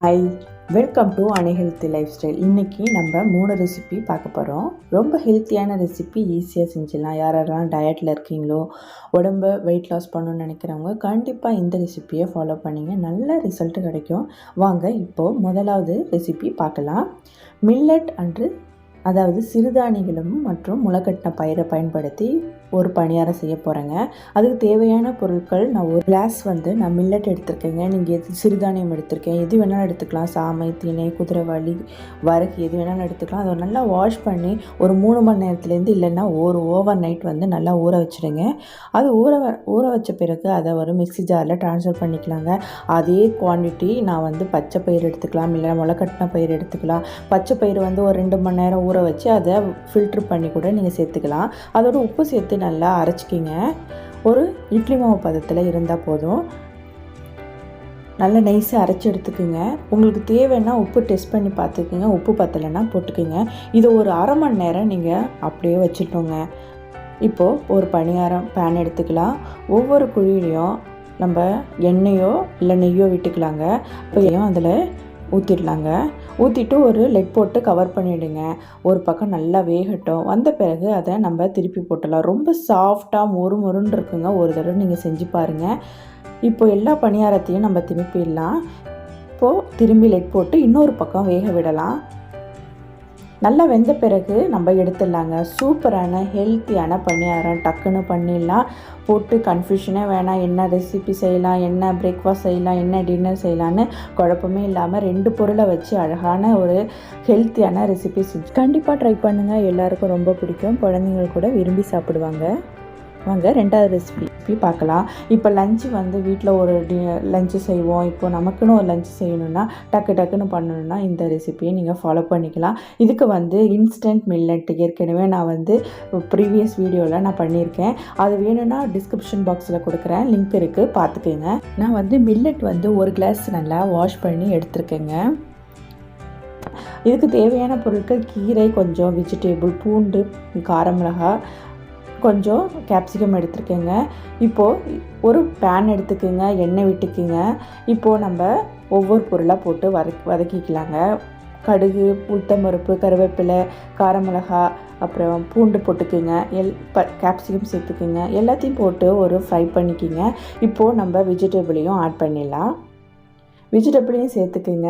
Hi, welcome to unhealthy life style. இன்றைக்கி நம்ம 3 recipe பார்க்க போகிறோம். ரொம்ப ஹெல்த்தியான ரெசிபி, ஈஸியாக செஞ்சிடலாம். யாரெல்லாம் டயட்டில் இருக்கீங்களோ, உடம்பை வெயிட் லாஸ் பண்ணணும்னு நினைக்கிறவங்க கண்டிப்பாக இந்த ரெசிப்பியை ஃபாலோ பண்ணிங்க, நல்ல ரிசல்ட் கிடைக்கும். வாங்க இப்போது முதலாவது ரெசிபி பார்க்கலாம். மில்லட் அன்று அதாவது சிறுதானியங்களும் மற்றும் முளைக்கட்டின பயிரை பயன்படுத்தி ஒரு பணியாரம் செய்ய போகிறேங்க. அதுக்கு தேவையான பொருட்கள், நான் ஒரு கிளாஸ் நான் மில்லட் எடுத்துருக்கேங்க. நீங்கள் சிறுதானியம் எடுத்திருக்கேன், எது வேணாலும் எடுத்துக்கலாம். சாமை, திணை, குதிரைவாளி, வரகு எது வேணாலும் எடுத்துக்கலாம். அதை நல்லா வாஷ் பண்ணி ஒரு 3 மணி நேரத்துலேருந்து இல்லைன்னா ஒரு ஓவர் நைட் நல்லா ஊற வச்சுடுங்க. அது ஊற வச்ச பிறகு அதை ஒரு மிக்ஸி ஜாரில் ட்ரான்ஸ்ஃபர் பண்ணிக்கலாங்க. அதே குவான்டிட்டி நான் பச்சை பயிர் எடுத்துக்கலாம், இல்லைன்னா முளைக்கட்டின பயிர் எடுத்துக்கலாம். பச்சை பயிர் ஒரு 2 மணி நேரம் ஊற வச்சு அதை ஃபில்ட்ரு பண்ணி கூட நீங்கள் சேர்த்துக்கலாம். அதோட உப்பு சேர்த்து நல்லா அரைச்சிக்கிங்க. ஒரு இட்லி மாவு பதத்தில் இருந்தால் போதும். நல்லா நைஸாக அரைச்சி எடுத்துக்குங்க. உங்களுக்கு தேவைன்னா உப்பு டெஸ்ட் பண்ணி பார்த்துக்குங்க. உப்பு பத்தலைன்னா போட்டுக்குங்க. இதை ஒரு அரை மணி நேரம் நீங்கள் அப்படியே வச்சுட்டோங்க. இப்போது ஒரு பணியாரம் பேன் எடுத்துக்கலாம். ஒவ்வொரு குழியிலையும் நம்ம எண்ணெயோ இல்லை நெய்யோ விட்டுக்கலாங்க. இப்போ அதில் ஊற்றிடலாங்க. ஊற்றிட்டு ஒரு லெட் போட்டு கவர் பண்ணிவிடுங்க. ஒரு பக்கம் நல்லா வேகட்டும். வந்த பிறகு அதை நம்ம திருப்பி போட்டுடலாம். ரொம்ப சாஃப்டாக மொறுன்னு இருக்குங்க. ஒரு தடவை நீங்கள் செஞ்சு பாருங்கள். இப்போ எல்லா பணியாரத்தையும் நம்ம திருப்பிடலாம். இப்போது திரும்பி லெட் போட்டு இன்னொரு பக்கம் வேக விடலாம். நல்லா வெந்த பிறகு நம்ம எடுத்துடலாங்க. சூப்பரான ஹெல்த்தியான பணியாரம் டக்குன்னு பண்ணிடலாம். போட்டு கன்ஃபியூஷனே வேணாம். என்ன ரெசிபி செய்யலாம், என்ன பிரேக்ஃபாஸ்ட் செய்யலாம், என்ன டின்னர் செய்யலான்னு குழப்பமே இல்லாமல் 2 பொருளை வச்சு அழகான ஒரு ஹெல்த்தியான ரெசிபி செஞ்சு கண்டிப்பாக ட்ரை பண்ணுங்கள். எல்லாருக்கும் ரொம்ப பிடிக்கும். குழந்தைங்கள் கூட விரும்பி சாப்பிடுவாங்க. வாங்க 2வது ரெசிபி பார்க்கலாம். இப்போ லஞ்சு வீட்டில் ஒரு லஞ்சு செய்வோம். இப்போ நமக்குன்னு ஒரு லஞ்சு செய்யணுன்னா டக்குன்னு பண்ணணுன்னா இந்த ரெசிபியை நீங்கள் ஃபாலோ பண்ணிக்கலாம். இதுக்கு இன்ஸ்டன்ட் மில்லட் ஏற்கனவே நான் ப்ரீவியஸ் வீடியோவில் நான் பண்ணியிருக்கேன். அது வேணும்னா டிஸ்கிரிப்ஷன் பாக்ஸில் கொடுக்குறேன், லிங்க் இருக்குது, பார்த்துக்கோங்க. நான் மில்லட் ஒரு கிளாஸ் நல்லா வாஷ் பண்ணி எடுத்துருக்கேங்க. இதுக்கு தேவையான பொருட்கள் கீரை, கொஞ்சம் வெஜிடேபிள், பூண்டு, காரமிளகாய், கொஞ்சம் கேப்சிகம் எடுத்துருக்கேங்க. இப்போது ஒரு பேன் எடுத்துக்கோங்க, எண்ணெய் விட்டுக்குங்க. இப்போது நம்ம ஒவ்வொரு பொருளாக போட்டு வதக்கிக்கலாங்க. கடுகு, உளுத்தம்பருப்பு, கருவேப்பிலை, காரமிளகாய், அப்புறம் பூண்டு போட்டுக்குங்க. கேப்சிகம் சேர்த்துக்குங்க. எல்லாத்தையும் போட்டு ஒரு ஃப்ரை பண்ணிக்கிங்க. இப்போது நம்ம வெஜிடபிளையும் ஆட் பண்ணிடலாம். வெஜிடபிளையும் சேர்த்துக்குங்க.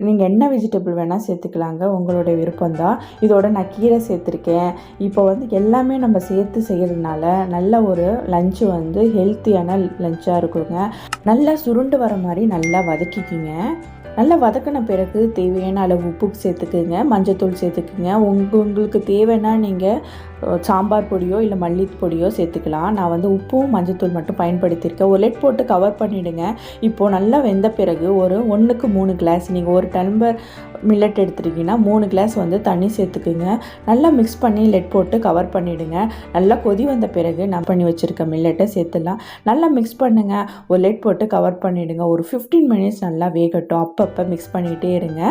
நீங்கள் என்ன வெஜிடபிள் வேணால் சேர்த்துக்கலாங்க, உங்களுடைய விருப்பம்தான். இதோட நான் கீரை சேர்த்துருக்கேன். இப்போ எல்லாமே நம்ம சேர்த்து செய்கிறதுனால நல்ல ஒரு லஞ்சு ஹெல்த்தியான லஞ்சாக இருக்குங்க. நல்லா சுருண்டு வர மாதிரி நல்லா வதக்கிக்கிங்க. நல்லா வதக்கின பிறகு தேவையான அளவு உப்பு சேர்த்துக்குங்க, மஞ்சத்தூள் சேர்த்துக்குங்க. உங்களுக்கு தேவைன்னா நீங்கள் சாம்பார் பொடியோ இல்லை மல்லிப்பொடியோ சேர்த்துக்கலாம். நான் உப்பும் மஞ்சத்தூள் மட்டும் பயன்படுத்தியிருக்கேன். ஒரு லெட் போட்டு கவர் பண்ணிவிடுங்க. இப்போது நல்லா வெந்த பிறகு ஒரு 1க்கு 3 கிளாஸ், நீங்கள் ஒரு டம்ளர் மில்லட் எடுத்துட்டிங்கன்னா 3 கிளாஸ் தண்ணி சேர்த்துக்குங்க. நல்லா மிக்ஸ் பண்ணி லெட் போட்டு கவர் பண்ணிவிடுங்க. நல்லா கொதி வந்த பிறகு நான் பண்ணி வச்சுருக்க மில்லட்டை சேர்த்துடலாம். நல்லா மிக்ஸ் பண்ணுங்கள். ஒரு லெட் போட்டு கவர் பண்ணிவிடுங்க. ஒரு 15 மினிட்ஸ் நல்லா வேகட்டும். அப்பப்போ மிக்ஸ் பண்ணிகிட்டே இருங்க.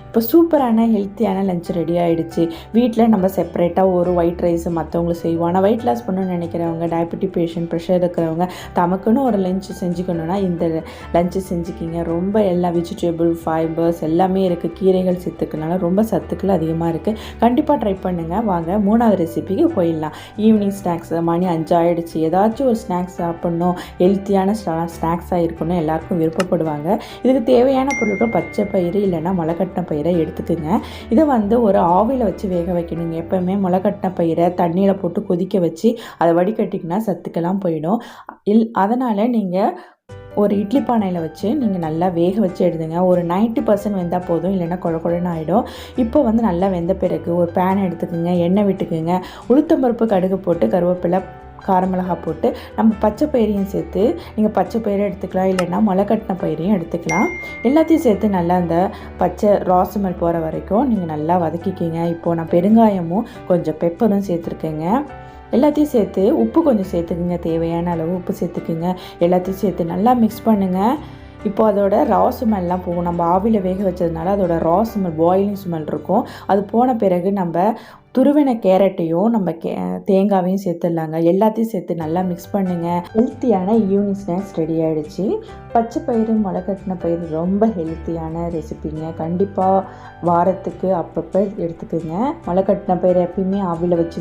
இப்போ சூப்பரான ஹெல்த்தியான லஞ்ச் ரெடி ஆகிடுச்சு. வீட்டில் நம்ம செப்பரேட்டாக ஒரு ஒயிட் ரைஸ் மற்றவங்களுக்கு செய்வோம். ஆனால் வெயிட் லாஸ் பண்ணணும்னு நினைக்கிறவங்க, டயபெட்டிக் பேஷண்ட், ப்ரெஷர் இருக்கிறவங்க, தமக்குன்னு ஒரு லஞ்ச் செஞ்சுக்கணுன்னா இந்த லஞ்சு செஞ்சுக்கிங்க. ரொம்ப எல்லா வெஜிடபிள், ஃபைபர்ஸ் எல்லாமே இருக்குது. கீரைகள் சேர்த்துக்கனால ரொம்ப சத்துக்கள் அதிகமாக இருக்குது. கண்டிப்பாக ட்ரை பண்ணுங்கள். வாங்க 3வது ரெசிபிக்கு போயிடலாம். ஈவினிங் ஸ்நாக்ஸ், மணி 5 ஆகிடுச்சு. ஏதாச்சும் ஒரு ஸ்நாக்ஸ் சாப்பிட்ணும், ஹெல்த்தியான ஸ்நாக்ஸாக இருக்கணும், எல்லாருக்கும் விருப்பப்படுவாங்க. இதுக்கு தேவையான பொருட்கள் பச்சை பயிறு இல்லைன்னா முளைக்கட்டின பயிரை எடுத்துக்குங்க. இதை ஒரு ஆவியில் வச்சு வேக வைக்கணுங்க. எப்போவுமே முளைக்கட்டின பயிரை தண்ணியில் போட்டு கொதிக்க வச்சு அதை வடிகட்டிங்கன்னா சத்துக்கெல்லாம் போயிடும். அதனால் நீங்கள் ஒரு இட்லி பானையில் வச்சு நீங்கள் நல்லா வேக வச்சு எடுத்துங்க. ஒரு 90% வெந்தால் போதும், இல்லைன்னா குழன்னு ஆகிடும். இப்போ நல்லா வெந்த பிறகு ஒரு பேன் எடுத்துக்குங்க, எண்ணெய் விட்டுக்குங்க. உளுத்தம்பருப்பு, கடுகு போட்டு கருவேப்பிலை, காரமிளகாய் போட்டு நம்ம பச்சை பயிரையும் சேர்த்து, நீங்கள் பச்சை பயிரை எடுத்துக்கலாம், இல்லைன்னா முளைக்கட்டின பயிரையும் எடுத்துக்கலாம். எல்லாத்தையும் சேர்த்து நல்லா அந்த பச்சை ராஸ்மெல் போகிற வரைக்கும் நீங்கள் நல்லா வதக்கிக்கிங்க. இப்போது நான் பெருங்காயமும் கொஞ்சம் பெப்பரும் சேர்த்துருக்கேங்க. எல்லாத்தையும் சேர்த்து உப்பு கொஞ்சம் சேர்த்துக்குங்க. தேவையான அளவு உப்பு சேர்த்துக்குங்க. எல்லாத்தையும் சேர்த்து நல்லா மிக்ஸ் பண்ணுங்கள். இப்போ அதோட ரா ஸ்மெல்லாம் போகும். நம்ம ஆவியில் வேக வச்சதுனால அதோட ரா ஸ்மெல், பாயிலிங் ஸ்மெல் இருக்கும். அது போன பிறகு நம்ம துருவின கேரட்டையும் நம்ம தேங்காவையும் சேர்த்துடலாங்க. எல்லாத்தையும் சேர்த்து நல்லா மிக்ஸ் பண்ணுங்கள். ஹெல்த்தியான ஈவினிங் ஸ்நாக்ஸ் ரெடி ஆகிடுச்சு. பச்சை பயிறு முளைக்கட்டின பயிறு ரொம்ப ஹெல்த்தியான ரெசிபிங்க. கண்டிப்பாக வாரத்துக்கு அப்பப்போ எடுத்துக்கோங்க. முளைக்கட்டின பயிறு எப்பயுமே ஆவியில் வச்சு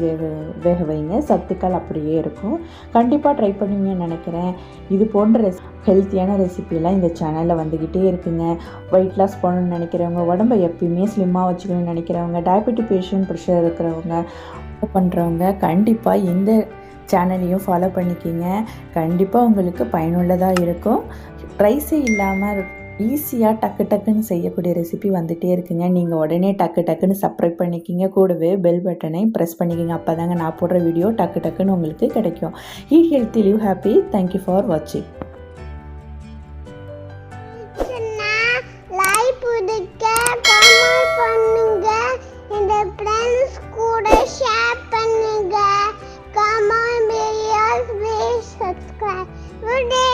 வேக வைங்க. சத்துக்கள் அப்படியே இருக்கும். கண்டிப்பாக ட்ரை பண்ணுவீங்கன்னு நினைக்கிறேன். இது போன்ற ஹெல்த்தியான ரெசிபியெல்லாம் இந்த சேனலில் வந்துக்கிட்டே இருக்குங்க. வெயிட் லாஸ் பண்ணணும்னு நினைக்கிறவங்க, உடம்பை எப்பயுமே ஸ்லிம்மாக வச்சுக்கணும்னு நினைக்கிறவங்க, டயபெட்டிக் பேஷண்ட், ப்ரெஷர் இருக்கிறவங்க பண்ணுறவங்க கண்டிப்பாக இந்த சேனலையும் ஃபாலோ பண்ணிக்கிங்க. கண்டிப்பாக உங்களுக்கு பயனுள்ளதாக இருக்கும். ரைஸே இல்லாமல் ஈஸியாக டக்குன்னு செய்யக்கூடிய ரெசிபி வந்துகிட்டே இருக்குங்க. நீங்கள் உடனே டக்குன்னு சப்ஸ்கிரைப் பண்ணிக்கிங்க. கூடவே பெல் பட்டனை ப்ரெஸ் பண்ணிக்கிங்க. அப்போ தாங்க நான் போடுற வீடியோ டக்குன்னு உங்களுக்கு கிடைக்கும். Eat healthy, live happy. Thank you for வாட்சிங். Come on, videos, please subscribe. Good day.